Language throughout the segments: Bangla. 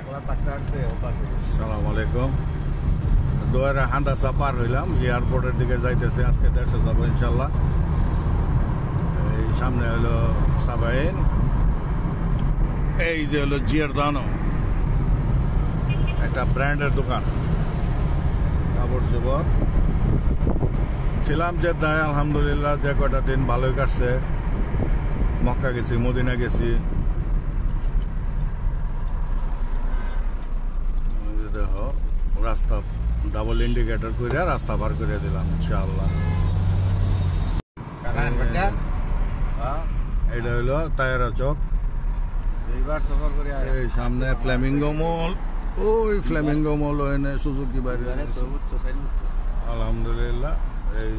Assalamualaikum. Doera handa sapar হইলাম এয়ারপোর্টের দিকে যাইতেছে আজকে দেশে যাব ইনশাআল্লাহ। এই সামনে হলো সাবাইন, এই যে হলো জিয়ারদানো, একটা ব্র্যান্ডের দোকান কাপড় চোপড়। ছিলাম জেদ্দায়, আলহামদুলিল্লাহ যে কয়টা দিন ভালোই কাটছে। মক্কা গেছি, মদিনা গেছি। দেখো রাস্তা ডাবল ইন্ডিকেটর করে রাস্তা পার করে দিলাম ইনশাআল্লাহ। এটা হইলো তায়েরা চক, এই সামনে ফ্ল্যামিঙ্গো মল, ওই ফ্ল্যামিঙ্গো মল ওখানে সুজুকি বাড়ি। আলহামদুলিল্লাহ এই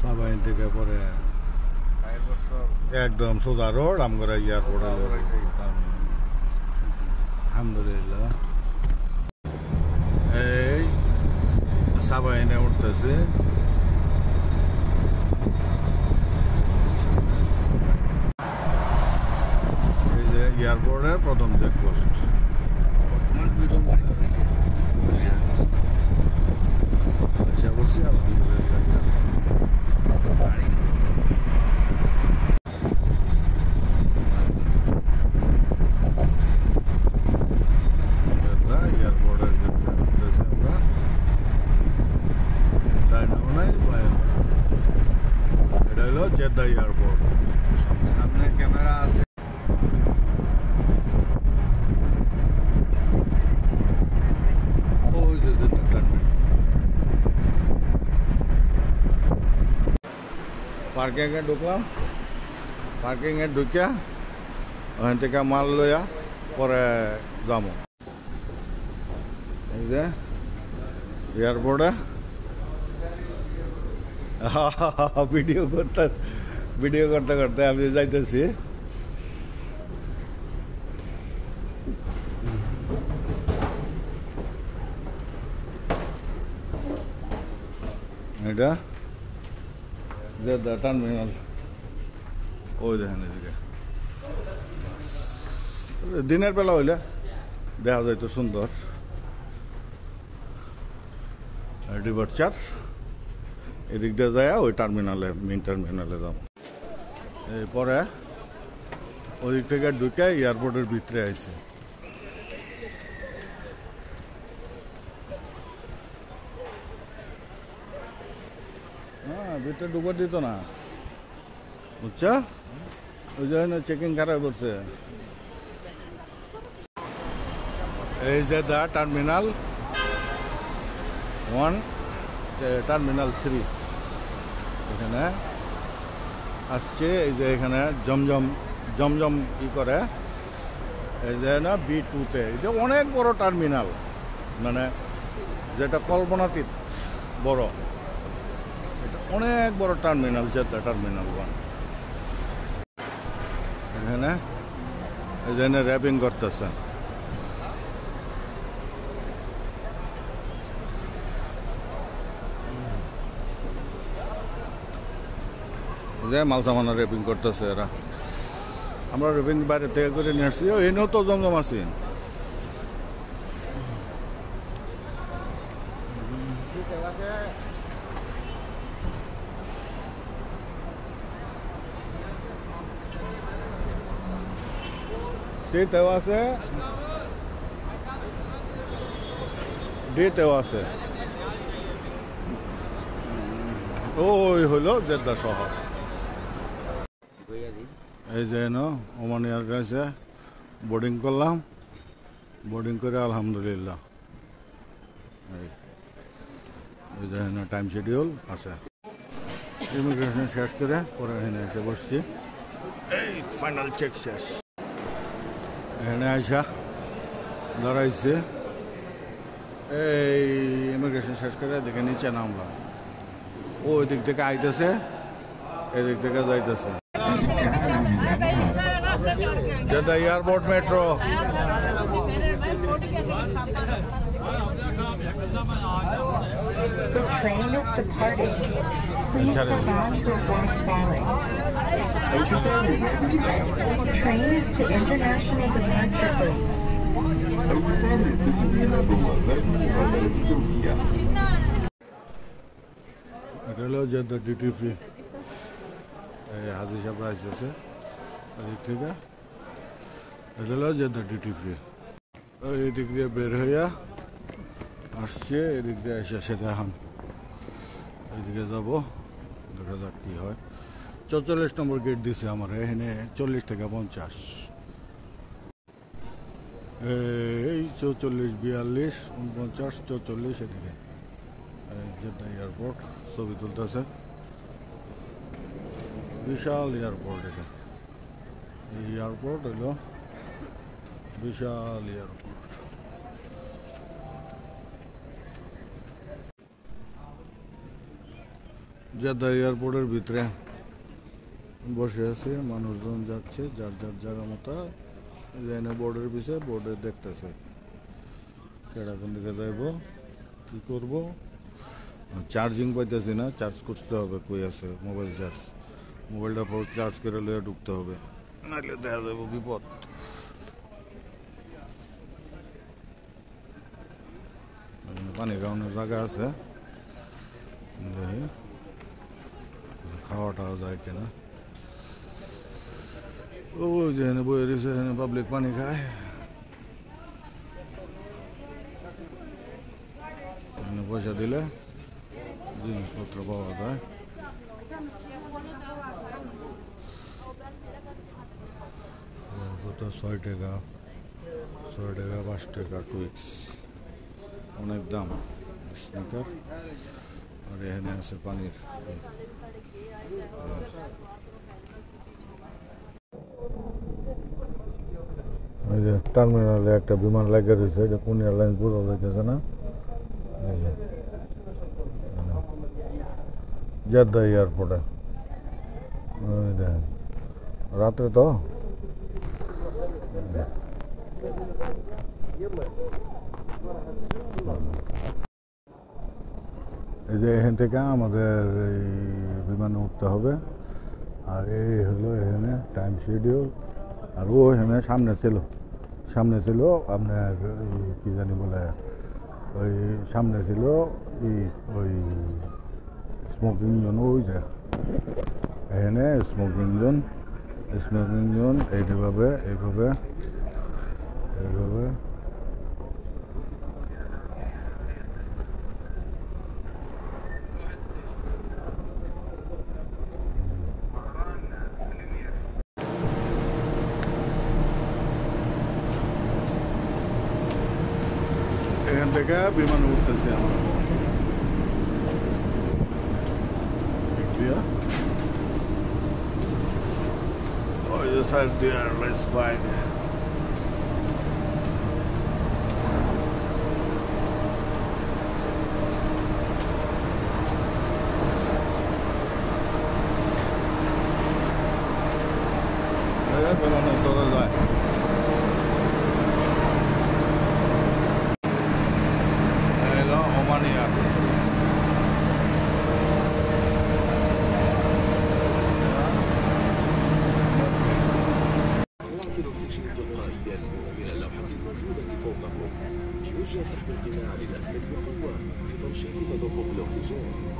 সাবাইন থেকে পরে একদম সোজা রোড আমরা এয়ারপোর্ট। আলহামদুলিল্লাহ এই সাবাইনে উঠতেছে। এই যে এয়ারপোর্টের প্রথম চেকপোস্ট। আশা করছি আলহামদুলিল্লাহ এয়ারপোর্টের ঢুকতেছি আমরা। এটা হলো জেদ্দা এয়ারপোর্ট। সামনে ক্যামেরা আছে। ওই যে জেদ্দা টার্মিনাল। পার্কিংয়ে ঢুকলাম, পার্কিংয়ে ঢুকিয়া ওখান থেকে মাল লইয়া পরে যাবো এই যে এয়ারপোর্টে। ভিডিও করতে করতে আমি যাইতেছি। এটা জেদ্দা টার্মিনাল, ওই দেখেন এদিকে। দিনের বেলা হইলে দেখা যাইতো সুন্দর। ডিপার্চার এদিক দিয়ে যায় ওই টার্মিনালে, মেন টার্মিনালে যাব। এরপরে ওই দিক থেকে ঢুকে এয়ারপোর্টের ভিতরে আইছে। হ্যাঁ, ভিতরে ঢুকে দিত না, বুঝছো? ওই জন্য চেকিং খারাপ করছে। এই যে দা টার্মিনাল 1, টার্মিনাল 3 এখানে আসছে। এই যে এখানে জমজম ই করে, এই যে না B2-তে। এই যে অনেক বড় টার্মিনাল, মানে যেটা কল্পনাতীত বড়। এটা অনেক বড় টার্মিনাল, যেটা টার্মিনাল 1। এখানে এই যে র্যাপিং করতেছে। মাল সামানা র্যাপিং করতেছে এরা। আমরা র্যাপিং বাইরে থেকে করে নিয়ে আসছি। এনেও তো জমজম আছি। সিতেও আছে, ডিতেও আছে। ওই হলো জেদ্দা শহর। এই যে ওমান এয়ারলাইন্সে বোর্ডিং করলাম, বোর্ডিং করে আলহামদুলিল্লাহ এই যে টাইম শিডিউল আছে। ইমিগ্রেশন শেষ করে পরে এখানে এসে বসছি। এই ফাইনাল চেক শেষ। এখানে আইসা দাঁড়াইছে। এই ইমিগ্রেশন শেষ করে দেখে নিচে নামলাম। ওই দিক থেকে আইতেছে, এদিক থেকে যাইতেছে। Jeddah Airport Metro. The train is departing. Please hold on to a black ballot. Trains to international departure gate. এটা হলো জেদ্দা ডিউটি ফ্রি। হাজি সাহেব আসতেছে এদিক থেকে। এটা হলো জেদ্দা ডিউটি ফ্রি। এই দিক দিয়ে বের হইয়া আসছে, এদিক দিয়ে এসে সেটা এখন এইদিকে যাবো, দেখা যাক কি হয়। 44 নম্বর গেট দিছে আমার এখানে, 40 থেকে 50। এই 44, 42, 49, 44 এদিকে জেদ্দা এয়ারপোর্ট ছবি তুলতেছে। বিশাল এয়ারপোর্ট এটা। এই এয়ারপোর্ট হলো বিশাল এয়ারপোর্ট। জেদ্দা এয়ারপোর্টের ভিতরে বসে আছে, মানুষজন যাচ্ছে যার যার জায়গা মতো। এখানে বোর্ডের পিছিয়ে বোর্ডে দেখতেছে কেডা কোন দিকে যাইব, কি করব। চার্জিং পাইতেছি না, চার্জ করতে হবে। কই আছে মোবাইল চার্জ? মোবাইলটা চার্জ করে লইয়া ঢুকতে হবে, নাহলে দেখা যাব বিপদ। পানি খাওয়ানোর জায়গা আছে, খাওয়া টাওয়া যায় কিনা। ওই যেখানে বয়ে রয়েছে এখানে পাবলিক পানি খায়। এখানে পয়সা দিলে জিনিসপত্র পাওয়া যায়। কত 6 টাকা, 6 টাকা, 5 টাকা টুইক্স, অনেক দাম স্নিকার। আর এখানে আছে পানির। এই যে টার্মিনালে একটা বিমান লাগিয়ে রয়েছে, এটা কোন এয়ারলাইন্স বোঝা যাইতেছে না। জেদ্দা এয়ারপোর্টে রাত্রে তো এই যে এখান থেকে আমাদের এই বিমানে উঠতে হবে। আর এই হলো এখানে টাইম শিডিউল। আর ও এখানে সামনে ছিল আপনার কি জানি বলে, ওই সামনে ছিল ওই স্মোকিং জোন। ওই যে এখানে স্মোকিং জোন এইভাবে এখান থেকে বিমানে উঠতেছি আমরা। ওই যে সাইড দিয়ে এয়ারলাইন্স বাইক। বিমানের দৌড়ে যায়। ওমানিয়া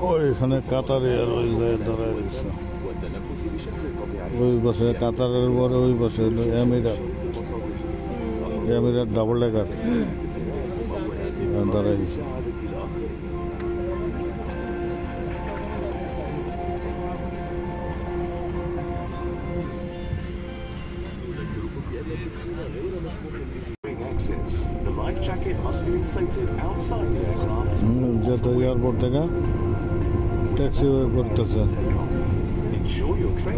ওইখানে কাতার এয়ারওয়েজ দাঁড়ায় রয়েছে। ওই বসে কাতারের পরে ওই বসে হলো এমিরাত ডাবল ডেকার দাঁড়াইছে। যত এয়ারপোর্ট থেকে ট্যাক্সি করতেছে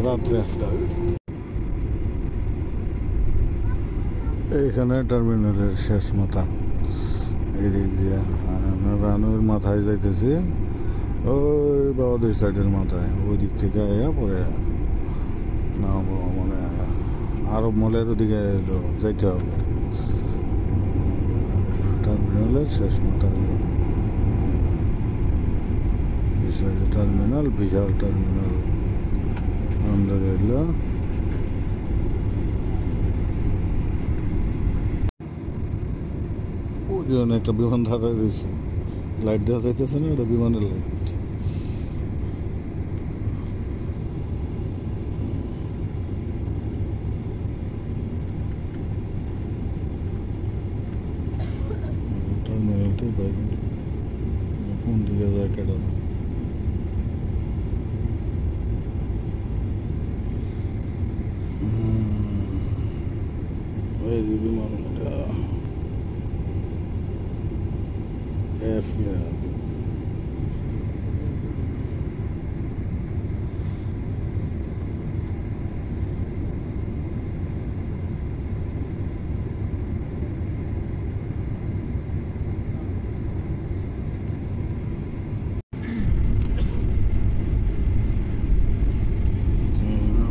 রাত্রে। এইখানে টার্মিনালের শেষ মাথা, এদিক দিয়ে আমরা রানুর মাথায় যাইতেছি। ওই বাবাদের সাইডের মাথায়, ওই দিক থেকে পরে নামবো, মানে আরব মলের ওদিকে যাইতে হবে। টার্মিনালের শেষ মাথা হলো টার্মিনাল, বিশাল টার্মিনাল। আমরা এলো ওই একটা বিমান ধারায় রয়েছে, লাইট দেওয়া যাইতেছে না, এটা বিমানের লাইট। কোন দিকে যায় কেটে এই যে বিমানটা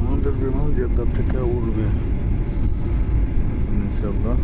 আমাদের বিমান জেদ্দা থেকে উঠবে ইনশাআল্লাহ।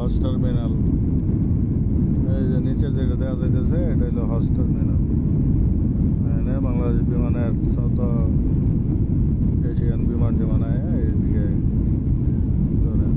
হজ টার্মিনাল, এই যে নিচে যেটা দেখা যাইতেছে এটা হলো হজ টার্মিনাল। এখানে বাংলাদেশ বিমানের শত এশিয়ান বিমান টিমানায় এইদিকে করে।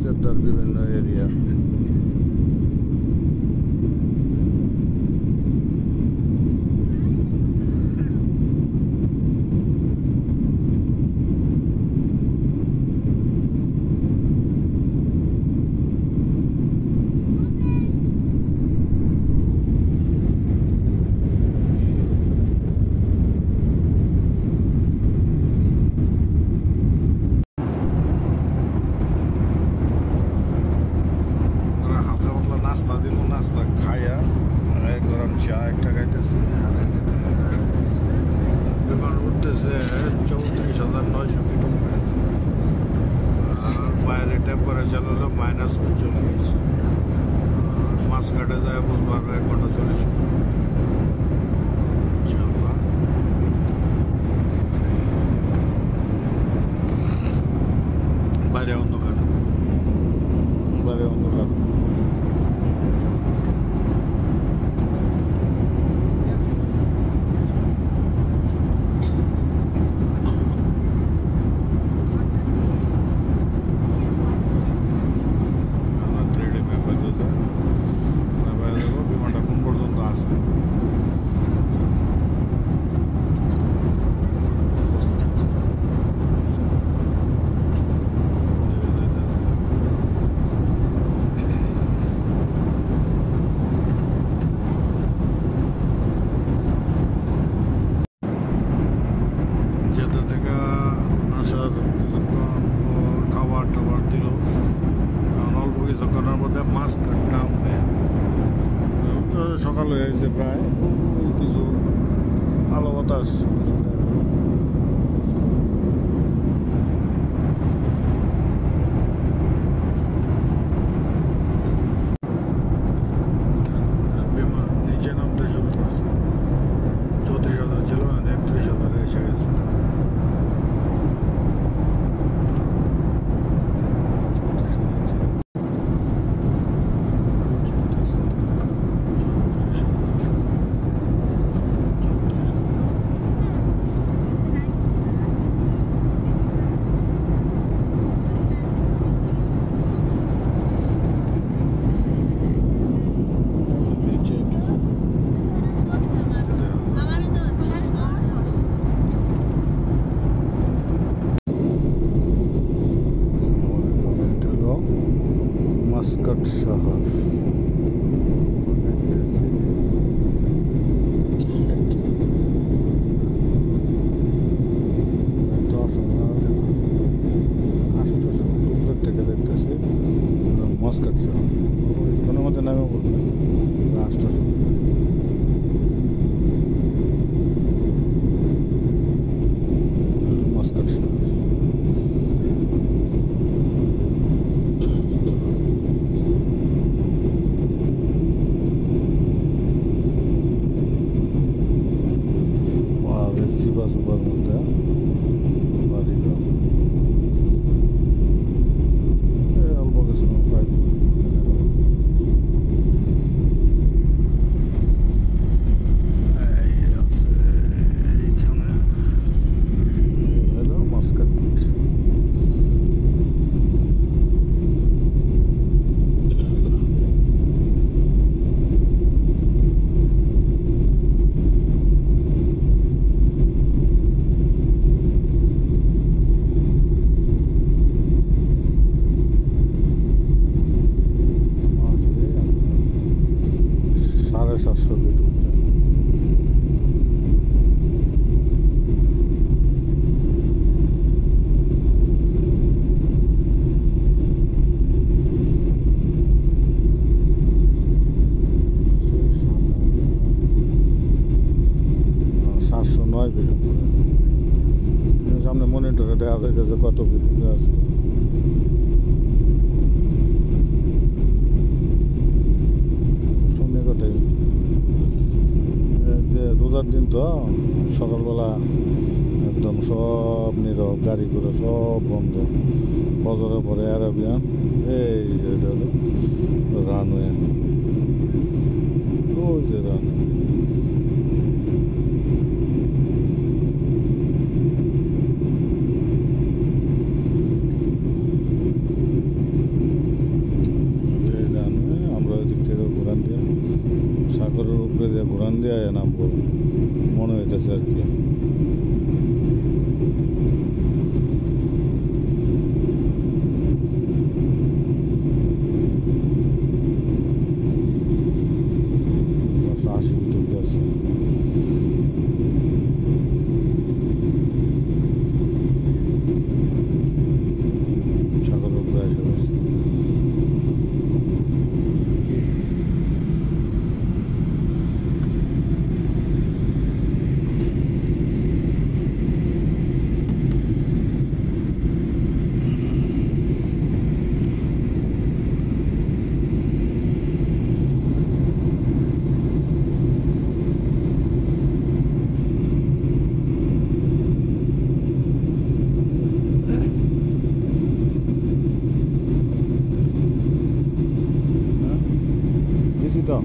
জেদ্দার বিভিন্ন এরিয়া। নাস্তা খাইয়া গরম চা একটা খাইতেছি। বিমান উঠতেছে 34,900 কিলোমিটার, আর বাইরে টেম্পারেচার হলো -39, আর মাঝখাটে যায় বুধবার 1 ঘন্টা 40 মিনিট। বাইরে অন্ধকার, বাইরে অন্ধকার। বিমানটা কোন পর্যন্ত আছে। মাস্কাট নামবে তো সকাল হয়ে গেছে প্রায় কিছু আলো বাতাস বিমান নিচে নামতে শুরু করছে 34,000 ছিল 31,000 এসে গেছে মাস্কাট শহর থেকে দেখতেছি মাস্কাট শহর কোনো মতে নামে বলবে রাষ্ট্র মাস্কাট শহর জিবা জুবার মধ্যে বাড়িঘর অল্প কিছু প্রায় আছে এইখানে হলো মাস্কাট সামনে মনিটরে দেখা যাইতেছে কত ফিট আছে সন্ধ্যেকটাই যে রোজার দিন তো সকালবেলা একদম সব নীরব গাড়ি করে সব বন্ধ ফজরের পরে অ্যারাবিয়ান এই এটা হলো রানওয়ে ওই যে রানওয়ে সাগরের উপরে যে ঘোরান দিয়ে নামবো মনে হইতেছে আর কি সাগরের উপরে এসে বসছে তো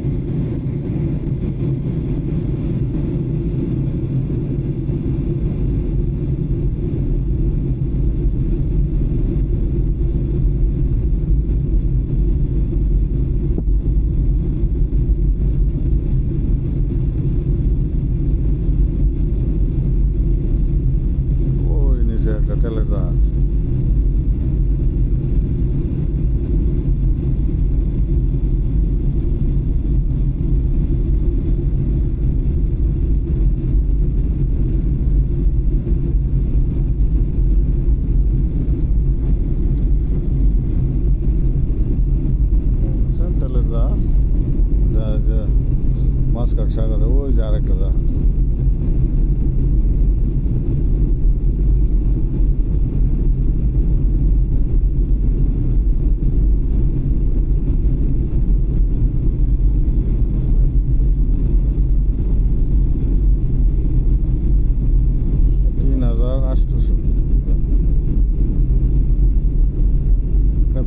ওই নিচে একটা তেলের জাহাজ মাস্কাট সাগরে ওই যে আরেকটা জাহাজ।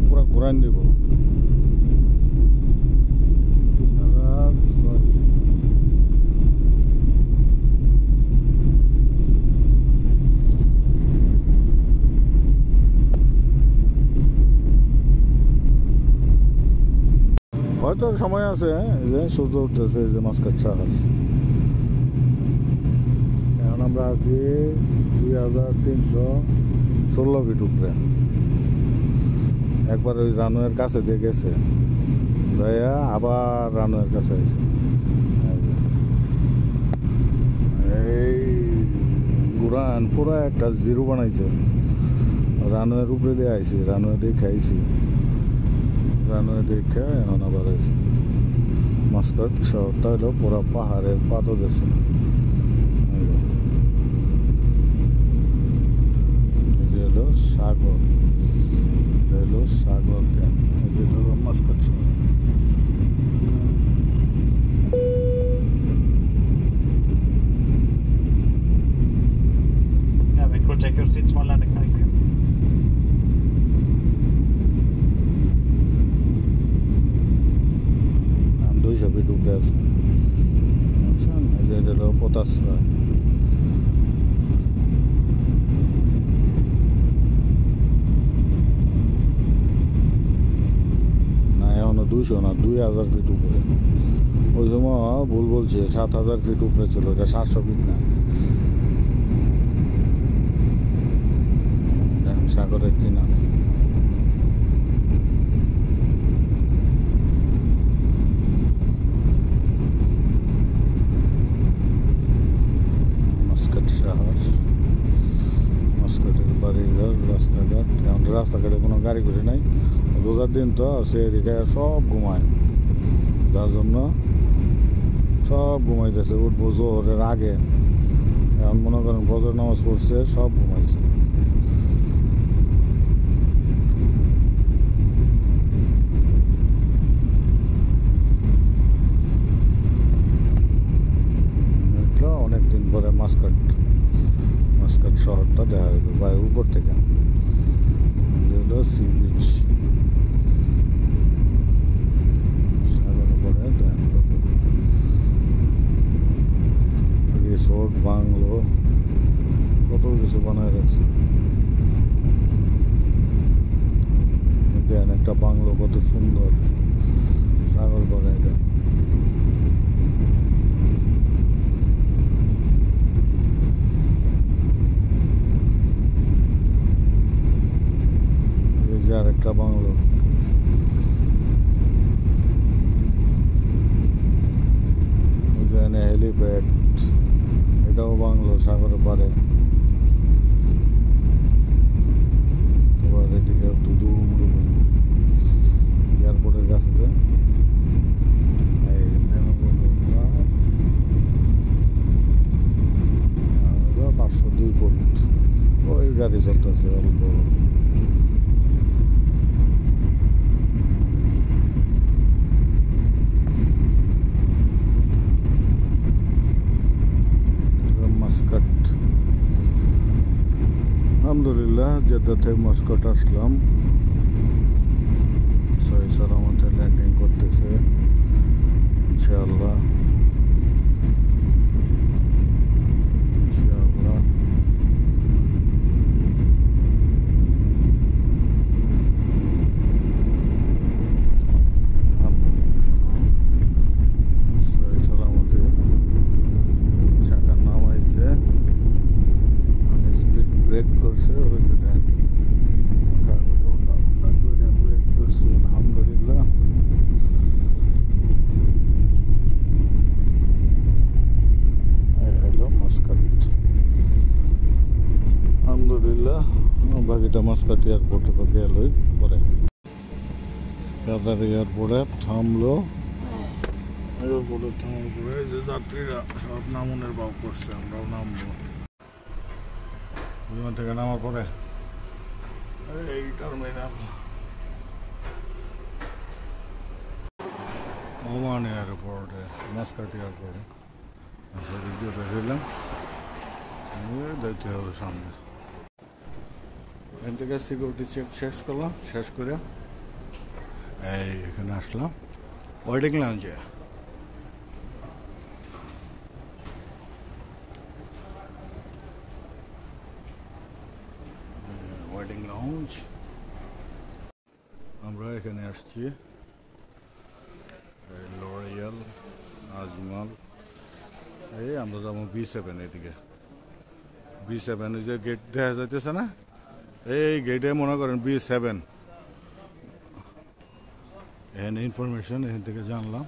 পুরা ঘুরান দিব। হয়তো সময় আছে, এই যে সূর্য উঠতেছে, এই যে মাস্কাট সাগর। এখন আমরা আছি 2316 ফিট উপরে। একবার ওই রানওয়ের কাছে দিয়ে গেছে, যাইয়া আবার রানওয়ের কাছে আছে। এই গুড়ান পুরা একটা জিরো বানাইছে। রানওয়ের উপরে দিয়ে আইছি, রানওয়ে দেখে আইছি, রানওয়ে দেখে এখন আবার আইছি। মাস্কাট শহরটা হলো পুরা পাহাড়ের পাদদেশে। হলো সাগর, হলো সাগর ড্যাম, এটা হলো মাস্কাট শহর। Take your seats, Malana. Thank you. 200 fit উপরে আছে, বুঝছেন? এই যে এটা হলো পোতাশ্রয়। না এখনো 200 না, 2000 ফিট উপরে। ওই সময় ভুল বলছে, 7000 ফিট উপরে ছিল, এটা 700 ফিট না। সাগরের কিনারে মাস্কাট শহর, মাস্কাটের বাড়িঘর, রাস্তাঘাট। এখন রাস্তাঘাটে কোনো গাড়ি ঘুরে নাই, রোজার দিন তো, সে এদিকে সব ঘুমায়, যার জন্য সব ঘুমাইতেছে। উঠবো জোহরের আগে, এখন মনে করেন ফজর নামাজ পড়ছে, সব ঘুমাইছে। অনেকদিন পরে মাস্কাট শহরটা দেখা গেল বাইরের উপর থেকে। হলো সি বিচ, সাগরের উপরে রিসোর্ট, বাংলো, কত কিছু বানায় রাখছে। দেন একটা বাংলো কত সুন্দর, সাগর পাড়ে এটা। আর একটা বাংলো, ওইখানে হেলিপ্যাড, এটাও বাংলো সাগরের পাড়ে। এবার এদিকে দুদুম এয়ারপোর্টের কাছে 502 ফুট ওই গাড়ি চলতেছে অল্প। আলহামদুলিল্লাহ জেদ্দা থেকে মাস্কাট আসলাম, সহি সালামতে ল্যান্ডিং করতেছে ইনশাআল্লাহ। সহি সালামতে চাকা নামাইছে, স্পিড ব্রেক করছে, ওই যে ব্রেক করছে আলহামদুলিল্লাহ। হলো মাস্কাট আলহামদুলিল্লাহ। বাকিটা মাস্কাট এয়ারপোর্টে তো গেলই পরে। কাতার এয়ারপোর্টে থামলো, এয়ারপোর্টে থামার পরে যে যাত্রীরা সব নামনের ভাব করছে, আমরাও নামবো। বিমান থেকে নামার পরে এই টার্মিনাল ওমান এয়ারপোর্টে, মাস্কাট এয়ারপোর্টে সেদিক দিয়ে বেরোলাম, দেখতে হবে সামনে। এখান থেকে সিকিউরিটি চেক শেষ করলাম, শেষ করে এই এখানে আসলাম ওয়েটিং লাউঞ্জে। ওয়েটিং লাউঞ্জ, আমরা এখানে আসছি লরিয়াল, আজমল, এই আমরা যাবো B7 এদিকে। B7 ওই যে গেট দেখা যাইতেছে না, এই গেটে মনে করেন B7। এখানে ইনফরমেশন এখান থেকে জানলাম,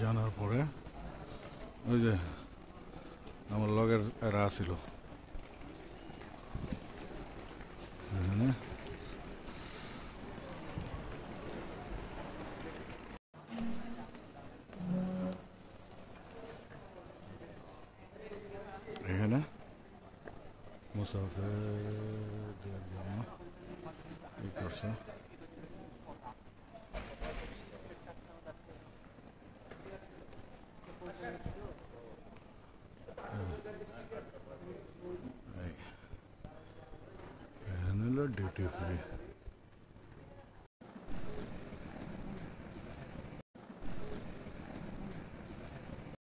জানার পরে ওই যে আমার লগের এরা ছিল এখানে। এখানে মুসাফিরদের জন্য এই করছে। এখানে হলো ডিউটি ফ্রি।